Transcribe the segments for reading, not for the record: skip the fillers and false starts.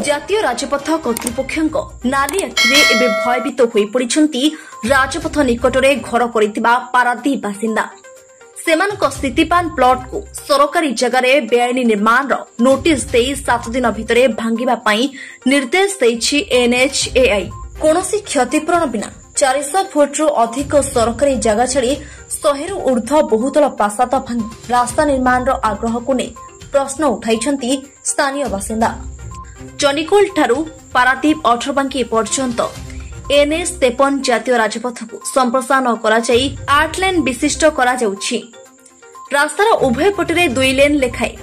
ଜାତୀୟ ରାଜପଥ କର୍ତ୍ତୃପକ୍ଷଙ୍କ ନାଲି ଆଖିରେ ଏବେ ଭୟଭୀତ ହୋଇପଡ଼ିଛନ୍ତି ରାଜପଥ ନିକଟରେ ଘର କରିଥିବା ପାରାଦୀପ ବାସିନ୍ଦା। ସେମାନଙ୍କ ସ୍ଥିତିପାନ ପ୍ଲଟକୁ ସରକାରୀ ଜାଗାରେ ବେଆଇନ ନିର୍ମାଣର ନୋଟିସ୍ ଦେଇ 7 ଦିନ ଭିତରେ ଭାଙ୍ଗିବା ପାଇଁ ନିର୍ଦ୍ଦେଶ ଦେଇଛି NHAI। କୌଣସି କ୍ଷତିପୂରଣ ବିନା 400 ଫୁଟରୁ ଅଧିକ ସରକାରୀ ଜାଗା ଛାଡ଼ି 100ରୁ ଊର୍ଦ୍ଧ୍ୱ ବହୁତଳ ପ୍ରାସାଦ ଭାଙ୍ଗି ରାସ୍ତା ନିର୍ମାଣର ଆଗ୍ରହକୁ ନେଇ ପ୍ରଶ୍ନ ଉଠାଇଛନ୍ତି ସ୍ଥାନୀୟ ବାସିନ୍ଦା। ଚଣ୍ଡିଖୋଲଠାରୁ ପାରାଦୀପ ଅଠରବାଙ୍କି ପର୍ଯ୍ୟନ୍ତ NH-53 ଜାତୀୟ ରାଜପଥକୁ ସମ୍ପ୍ରସାରଣ କରାଯାଇ 8 ଲେନ୍ ବିଶିଷ୍ଟ କରାଯାଉଛି। ରାସ୍ତାର ଉଭୟ ପଟରେ 2 ଲେନ୍ ଲେଖାଏଁ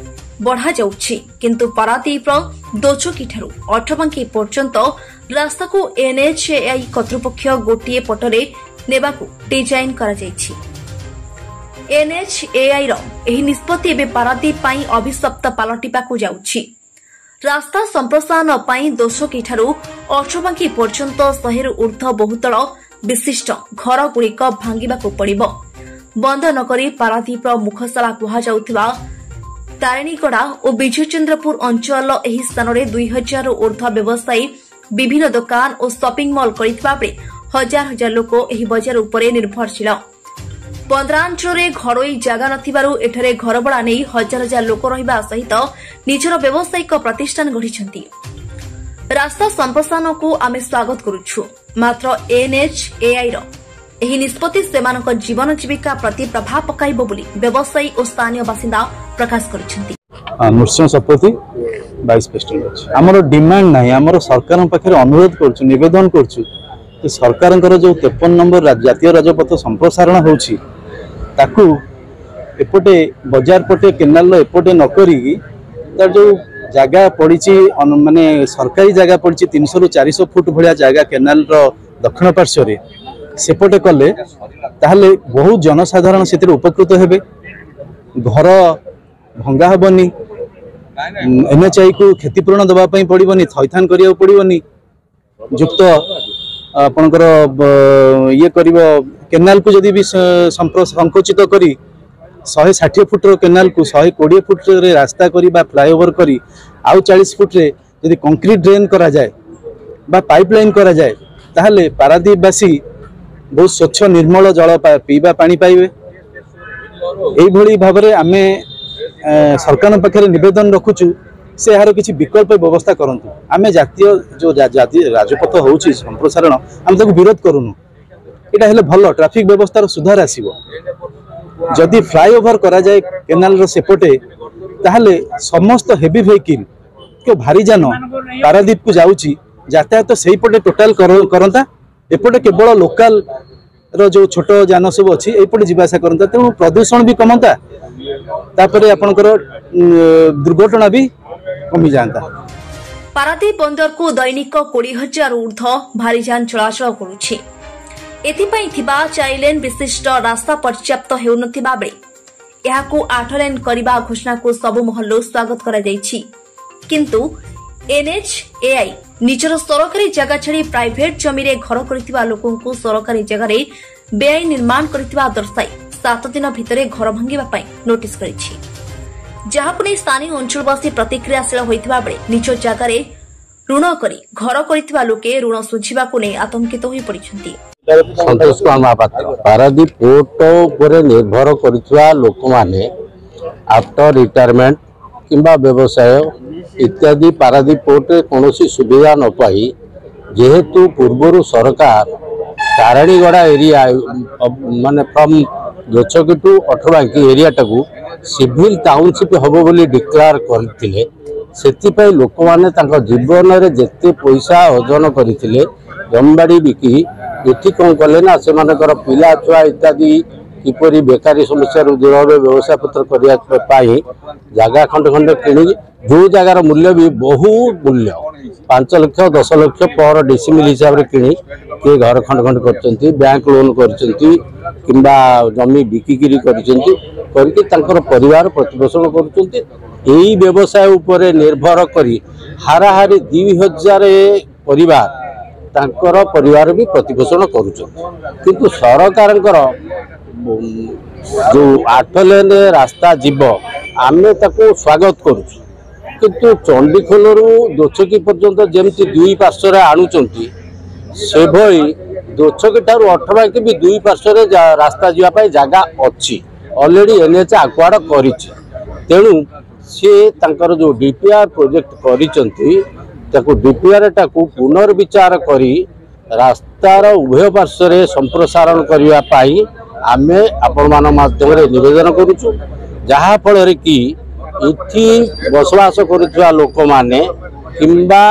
ବଢ଼ାଯାଉଛି, କିନ୍ତୁ ପାରାଦୀପର ଦୋଚକିଠାରୁ ଅଠରବାଙ୍କି ପର୍ଯ୍ୟନ୍ତ ରାସ୍ତାକୁ NHAI କର୍ତ୍ତୃପକ୍ଷ ଗୋଟିଏ ପଟରେ ନେବାକୁ ଡିଜାଇନ୍ କରାଯାଇଛି। NHAIର ଏହି ନିଷ୍ପତ୍ତି ଏବେ ପାରାଦୀପ ପାଇଁ ଅଭିଶପ୍ତ ପାଲଟିବାକୁ ଯାଉଛି। ରାସ୍ତା ସମ୍ପ୍ରସାରଣ ପାଇଁ ଦୋଷକିଠାରୁ ଅଠରବାଙ୍କି ପର୍ଯ୍ୟନ୍ତ 100ରୁ ଊର୍ଦ୍ଧ୍ୱ ବହୁତଳ ବିଶିଷ୍ଟ ଘରଗୁଡ଼ିକ ଭାଙ୍ଗିବାକୁ ପଡ଼ିବ। ବନ୍ଦ ନକରି ପାରାଦୀପର ମୁଖଶାଳା କୁହାଯାଉଥିବା ତାରିଣୀଗଡ଼ା ଓ ବିଜୟଚନ୍ଦ୍ରପୁର ଅଞ୍ଚଳର ଏହି ସ୍ଥାନରେ 2000ରୁ ଊର୍ଦ୍ଧ୍ୱ ବ୍ୟବସାୟୀ ବିଭିନ୍ନ ଦୋକାନ ଓ ସପିଂ ମଲ୍ କରିଥିବା ବେଳେ ହଜାର ହଜାର ଲୋକ ଏହି ବଜାର ଉପରେ ନିର୍ଭରଶୀଳ। ବନ୍ଦରାଞ୍ଚଳରେ ଘରୋଇ ଜାଗା ନଥିବାରୁ ଏଠାରେ ଘରଭଡ଼ା ନେଇ ହଜାର ହଜାର ଲୋକ ରହିବା ସହିତ ନିଜର ବ୍ୟବସାୟିକ ପ୍ରତିଷ୍ଠାନ ଗଢ଼ିଛନ୍ତି। ରାସ୍ତା ସମ୍ପ୍ରସାରଣକୁ ଆମେ ସ୍ୱାଗତ କରୁଛୁ, ମାତ୍ର NHAIର ଏହି ନିଷ୍ପତ୍ତି ସେମାନଙ୍କ ଜୀବନ ଜୀବିକା ପ୍ରତି ପ୍ରଭାବ ପକାଇବ ବୋଲି ବ୍ୟବସାୟୀ ଓ ସ୍ଥାନୀୟ ବାସିନ୍ଦା ପ୍ରକାଶ କରିଛନ୍ତି। ନୃସିଂହ ଶତପଥୀ 22 ପେଷ୍ଟେଣ୍ଟ ଅଛି। ଆମର ଡିମାଣ୍ଡ ନାହିଁ, ଆମର ସରକାରଙ୍କ ପାଖରେ ଅନୁରୋଧ କରୁଛୁ, ନିବେଦନ କରୁଛୁ ଯେ ସରକାରଙ୍କର ଯେଉଁ 53 ନମ୍ବର ଜାତୀୟ ରାଜପଥ ସମ୍ପ୍ରସାରଣ ହେଉଛି ତାକୁ ଏପଟେ ବଜାର ପଟେ କେନାଲର ଏପଟେ ନ କରିକି ତାର ଯେଉଁ ଜାଗା ପଡ଼ିଛି ମାନେ ସରକାରୀ ଜାଗା ପଡ଼ିଛି 300ରୁ 400 ଫୁଟ ଭଳିଆ ଜାଗା କେନାଲର ଦକ୍ଷିଣ ପାର୍ଶ୍ୱରେ ସେପଟେ କଲେ ତାହେଲେ ବହୁତ ଜନସାଧାରଣ ସେଥିରେ ଉପକୃତ ହେବେ। ଘର ଭଙ୍ଗା ହେବନି, NHAIକୁ କ୍ଷତିପୂରଣ ଦେବା ପାଇଁ ପଡ଼ିବନି, ଥଇଥାନ କରିବାକୁ ପଡ଼ିବନି, ଯୁକ୍ତ ଆପଣଙ୍କର ଇଏ କରିବ। କେନାଲକୁ ଯଦି ବି ସଂକୁଚିତ କରି 160 ଫୁଟର କେନାଲକୁ 120 ଫୁଟରେ ରାସ୍ତା କରି ବା ଫ୍ଲାଏଓଭର କରି ଆଉ 40 ଫୁଟରେ ଯଦି କଂକ୍ରିଟ ଡ୍ରେନ୍ କରାଯାଏ ବା ପାଇପଲାଇନ୍ କରାଯାଏ ତାହେଲେ ପାରାଦୀପବାସୀ ବହୁତ ସ୍ୱଚ୍ଛ ନିର୍ମଳ ଜଳ ପିଇବା ପାଣି ପାଇବେ। এইভাবে ভাবে আমি সরকার পাখে নিবেদন রখুছু সে এর কিছু বিকল্প ব্যবস্থা করতু। আমি জাতীয় যে রাজপথ হচ্ছে সম্প্রসারণ আমি তাকে বিরোধ করুনু, এটা হলে ভালো ট্রাফিক ব্যবস্থার সুধার আসব। যদি ফ্লাইওভার করা যায় কেনালর সেপটে তাহলে সমস্ত হেভি ভেহিকল কেউ ভারী যান পারাদীপকু যাচ্ছি যাতায়াত সেইপটে টোটাল করতা, এপটে কেবল লোকাল जो छोट जान सब अच्छी यपटे जावासा करता, तेणु प्रदूषण भी कमता, तापर आपनकर दुर्घटना भी कमी जाता। पारादीप बंदर को दैनिक 20,000 ऊर्ध्व भारी जान चलाचल करुछि। एथिपाई थिबा 4 लेन विशिष्ट रास्ता पर्याप्त हेउनथिबा बेले एहाकु 8 लेन करिबा घोषणा को सबु महल्लो स्वागत करा जायछि, किंतु NHAI निजर सरकारी जगह छाड़ी प्राइवेट जमी रे घर करथिबा लोकंकु सरकारी जगह रे बेआईन निर्माण करथिबा दर्शाई 7 दिन भितरे घर भांगिबा पई नोटिस करिछि, जहाकु नै स्थानीय अंचलवासी प्रतिक्रियाशील होइथिबा बेले निज जगह रे ऋण करी घर करथिबा लोके ऋण सुझिबाकु नै आतंकित होई पड़िछन्ति। संतोष कुमार महापात्र पारादीप पोर्ट पर निर्भर करथिबा लोक माने आफ्टर रिटायरमेंट किंबा व्यवसाय इत्यादि पारादीप पोर्ट कौन सुविधा न पाई जेहेतु पूर्वर सरकार तारिणीगड़ा एरिया माने फ्रॉम दोचकी टू अठरबांकी एरिया टाकू सिविल टाउनशिप हम बोली डिक्लेयर करथिले। सेतिपई लोक माने तांका जीवन रे जेते पैसा अर्जन करथिले जमीबाड़ी बिकी एठी कौन कले ना से मानकर पिला छुआ इत्यादि किपरि बेकारी समस्या दूर हे व्यवसाय पत्र करने जगह खंड खंड किणी जो जगार मूल्य भी बहुत मूल्य 5 लाख 10 लाख पर डिसिमिल हिसाब से किणी किए घर खंड खंड कर बैंक लोन कर जमी बिकिकी कर परिवार प्रतिपोषण कर व्यवसाय उपर निर्भर करी हाराहारी 2000 परिवार तांकर परिवार भी प्रतिपोषण करुँच। सरकार जो 8 लेन रास्ता जीव आमे ताको स्वागत करूँ, କିନ୍ତୁ ଚଣ୍ଡିଖୋଲରୁ ଦୋଛକି ପର୍ଯ୍ୟନ୍ତ ଯେମିତି ଦୁଇ ପାର୍ଶ୍ୱରେ ଆଣୁଛନ୍ତି ସେଭଳି ଦୋଛକି ଠାରୁ ଅଠବାଙ୍କି ବି ଦୁଇ ପାର୍ଶ୍ୱରେ ରାସ୍ତା ଯିବା ପାଇଁ ଜାଗା ଅଛି, ଅଲରେଡ଼ି NH ଆକ୍ୱାର୍ଡ କରିଛି। ତେଣୁ सी तांकर जो डीपीआर प्रोजेक्ट करिसंती ताकू डीपीआरटाकू पुनर्विचार करी रास्तार उभय पार्श्व संप्रसारण करने पाई आमे आपण मान माध्यम निवेदन करुचु, जहा फल कि इथि बसवास करुवा लोक माने किंबा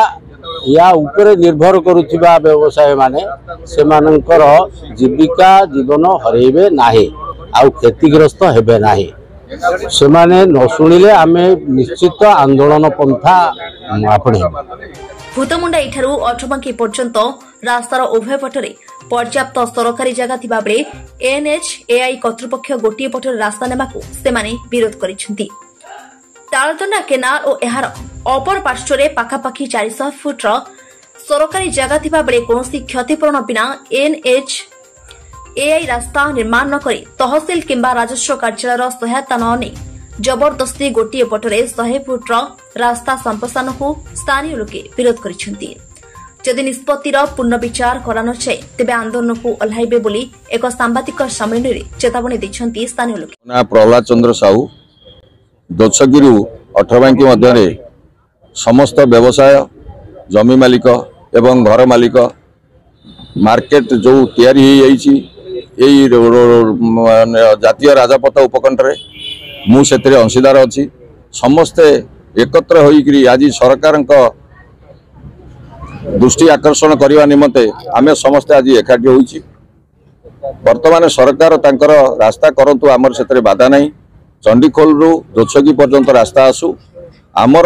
या उपरे निर्भर करुवा व्यवसाय माने से मानकर जीविका जीवन हरेबे नाही आउ क्षतिग्रस्त हेबे नाही। से माने न शुणिले आमे निश्चित आंदोलन पंथा आपणे। भूतमुंडा इठारू अठबांकी पर्यंत रास्तार उभय पटरे पर्याप्त सरकारी जगह थिबा बेले NHAI कर्तृपक्ष गोटे पटरे रास्ता नेबाकू सेमाने विरोध करिसेंती। तालदंडा केनाल और एहार अपर पार्श्वरे पाखापाखि 400 फुटर सरकारी जगह थिबा बेले कोनोसी क्षतिपूरण बिना NHAI रास्ता निर्माण न करी तहसिल किंबा राजस्व कार्यालय सहायता न नै जबरदस्ती गोटे पटरे 100 फुटर रास्ता संप्रसारण को स्थानीय लोके विरोध करिसेंती। जदि निष्पत्तिर पुनर्विचार करान जाए तेबे आंदोलन को ओह्लाइबे बोली एक सांबादिक सम्मेलन रे चेतावनी दैछंती स्थानीय लोके। प्रहलाद चंद्र साहू दोछगिरु अठबांकी मध्य समस्त व्यवसाय जमी मालिक एवं घर मालिक मार्केट जो तैयारी यही जातीय राजपथ उपकंठरे मु सेतरे अंशीदार अच्छी समस्ते एकत्र होइकरी आज सरकार दृष्टि आकर्षण करने निमंते आमे समस्ते आज एकाठी होइछि। वर्तमान सरकार तांकर रास्ता करंतु आमर सेतरे बाधा नहीं। चंडीखोल रु दोछगी पर्यंत रास्ता आसु आमर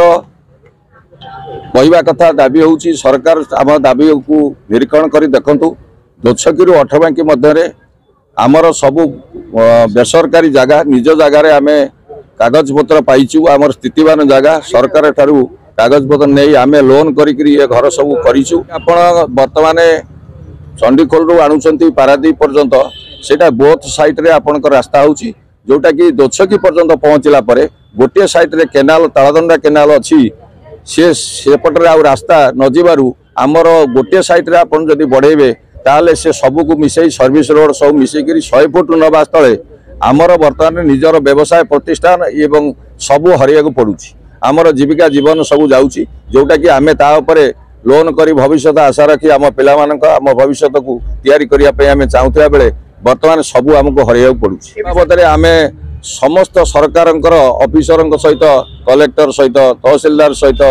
कहवा कथा दाबी होउछि सरकार आम दाबी को निरीक्षण करी देखंतु दोछगी रु अठबांकी मध्य आमर सबु बेसरकारी जगह निज जगार आमे कागज पत्र पाइचु आमर स्थितिवान जगह सरकार ठारू कागज पत्र नहीं आमे लोन करी घर सबू करिचु। आपण वर्तमान चंडीखोल रु आणुचंती पारादीप पर्यंत सेटा बोथ साइड रे आपनकर रास्ता होउछि जोटा कि दोछकी पर्यंत पहुंचला परे गोटे साइड रे केनाल तालदंडा केनाल अछि सेपटे आ रास्ता न जीवारु आमर गोटे साइड रे आपन जदि बढ़ेबे ताले से सबू को मिसई सर्विस रोड सब मिसईकरी 100 फुट नबा स्थले आमर वर्तमान निजर व्यवसाय प्रतिष्ठान एवं सबू हरिया को पड़ुछि आमर जीविका जीवन सबू जाउछि जोटा कि आमे ता उपरे लोन करी भविष्य आशा रखी आम पिला मानक आम भविष्य को तैयारी करिया पे आमे चाहुथिया बेले वर्तमान सबू आमको हरिया पड़ुछि। बाबदरे आमे समस्त सरकारंकर ऑफिसर सहित कलेक्टर सहित तहसीलदार सहित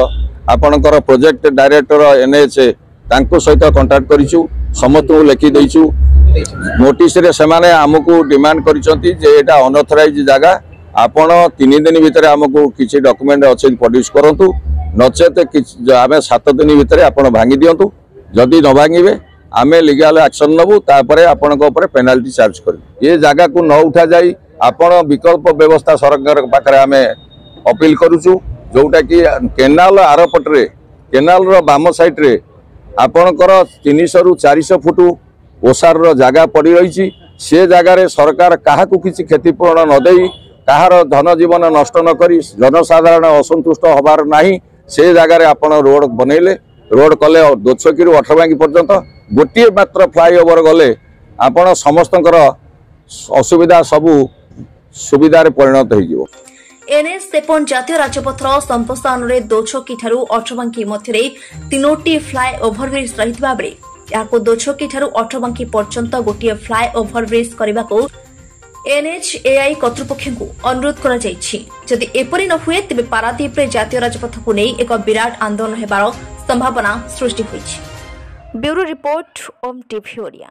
आपणकर प्रोजेक्ट डायरेक्टर NH तांको सहित कांटेक्ट करिछु समस्त को लिखि दैछु नोटिस रे सेमाने हमकु डिमांड करिसंती जे एटा अनऑथराइज जगह आपण 3 दिन भितर हमकु किछि डॉक्यूमेंट अछि प्रोड्यूस करंतु नचेत आमे 7 दिन भितर आपण भांगी दियंतु जदि न भांगीबे आमे लीगल एक्शन नबु तापरे आपणक ऊपर पेनाल्टी चार्ज करू। ये जगह को न उठा जाई आपण विकल्प व्यवस्था सरकार पाखरे आमे अपील करूछु जोटा कि केनाल आर पटरे केनाल रो बाम साइड रे आपणकर 300 रु 400 फुट ओसार जगह पड़ी रही से जगार सरकार क्या किसी क्षतिपूरण न दे कहार धन जीवन नष्ट न करी जनसाधारण असंतुष्ट हबार नहीं से जगार आपण रोड बनइले रोड कले दोछकी रु अठबांकी पर्यंत गोटे मात्र फ्लाईओवर गले आपण समस्त असुविधा सबू सुविधार परिणत हो। NH-53 जातीय राजपथर संप्रसारण में दोछकी ठारू अठबांकी मध्य 3टी फ्लाई ओभरब्रिज रही बेले यहाँ दोछकी ठारू अठबांकी पर्यंत गोटे फ्लाई ओभरब्रिज करने को NHAI कर्तृपक्ष को अनुरोध करा जायछि। जदि एपरि न हुए तेबे पारादीप रे जातीय राजपथ को नहीं एक विराट आंदोलन हेबार संभावना सृष्टि होइछि। ब्यूरो रिपोर्ट ओम टीवी ओडिया।